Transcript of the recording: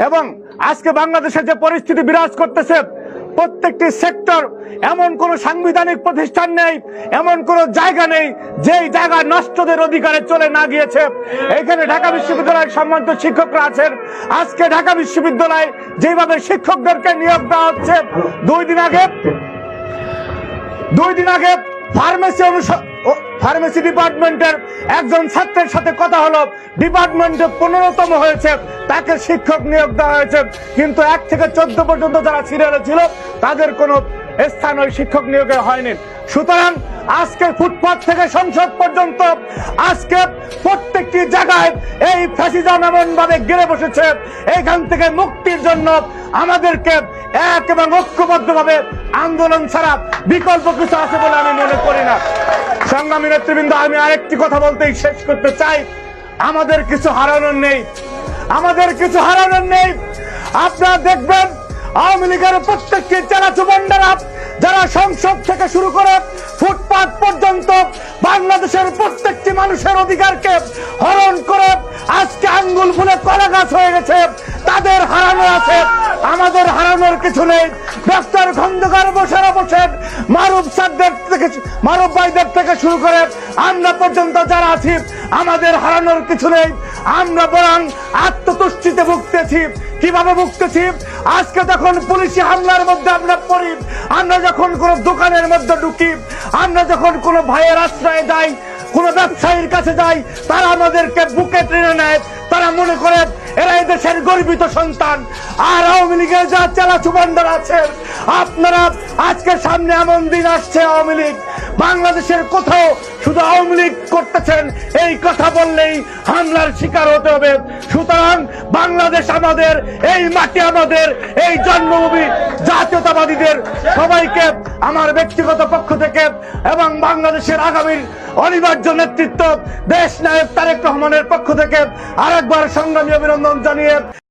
এবং আজকে বাংলাদেশে যে পরিস্থিতি বিরাজ করতেছে, প্রত্যেকটি সেক্টর, এমন কোন সাংবিধানিক প্রতিষ্ঠান নেই, এমন কোন জায়গা নেই যেই জায়গা নষ্টদের অধিকারে চলে না গিয়েছে। এখানে ঢাকা বিশ্ববিদ্যালয়ের সম্মানিত শিক্ষকরা আছেন। আজকে ঢাকা বিশ্ববিদ্যালয়ে যেভাবে শিক্ষকদেরকে নিয়োগ দেওয়া হচ্ছে, দুই দিন আগে ফার্মেসি ডিপার্টমেন্টের একজন ছাত্রের সাথে কথা হলো, ডিপার্টমেন্টে 15তম হয়েছে, তাকে শিক্ষক নিয়োগ দেওয়া হয়েছে, কিন্তু 1 থেকে 14 পর্যন্ত যারা সিরিয়ালে ছিল তাদের কোনো স্থান ওই শিক্ষক নিয়োগে হয়নি। সুতরাং আজকে ফুটপাত থেকে সংসদ পর্যন্ত আজকে প্রত্যেকটি জায়গায় এই ফ্যাসিজম এমন ভাবে ঘিরে বসেছে। এইখান থেকে মুক্তির জন্য আমাদেরকে এক এবং ঐক্যবদ্ধভাবে আন্দোলন ছাড়া বিকল্প কিছু আছে বলে আমি মনে করি না। সংগ্রামী নেতৃবৃন্দ, আমি আরেকটি কথা বলতেই শেষ করতে চাই। আমাদের কিছু হারানোর নেই, আমাদের কিছু হারানোর নেই। আপনারা দেখবেন আওয়ামী লীগের প্রত্যেকটি চালাচুবন্ডারা যারা সংসদ থেকে শুরু করে ফুটপাত পর্যন্ত বাংলাদেশের প্রত্যেকটি মানুষের অধিকারকে হরণ করে আজকে আঙ্গুল ফুলে কলা গাছ হয়ে গেছে, তাদের হারানো আছে, আমাদের হারানোর কিছু নেই। ডক্টর খন্দকার বসেরা বসেন, মারুফ ভাইদের থেকে শুরু করে আমরা পর্যন্ত যারা আছি, আমাদের হারানোর কিছু নেই। আমরা বরং আত্মতুষ্টিতে ভুগতেছি। কিভাবে ভুগতেছি? আজকে যখন পুলিশি হামলার মধ্যে আমরা পড়ি, আমরা যখন কোন দোকানের মধ্যে ঢুকি, আমরা যখন কোন ভাইয়ের আশ্রয়ে যাই, কোন ব্যবসায়ীর কাছে যাই, তারা আমাদেরকে বুকে টেনে নেয়। তারা মনে করে এরা এই দেশের গর্বিত সন্তান। আর আওয়ামী লীগের যা চালাচুবান্ডার আছেন, আপনারা আজকে সামনে এমন দিন আসছে, আওয়ামী লীগ বাংলাদেশের কোথাও শুধু আওয়ামী লীগ করতেছেন এই কথা বললেই হামলার শিকার হতে হবে। সুতরাং বাংলাদেশ আমাদের, এই মাটি আমাদের, এই জন্মভূমি জাতীয়তাবাদীদের। সবাইকে আমার ব্যক্তিগত পক্ষ থেকে এবং বাংলাদেশের আগামীর অনিবার্য নেতৃত্ব দেশ নায়ক তারেক রহমানের পক্ষ থেকে আরেকবার সংগ্রামী অভিনন্দন জানিয়ে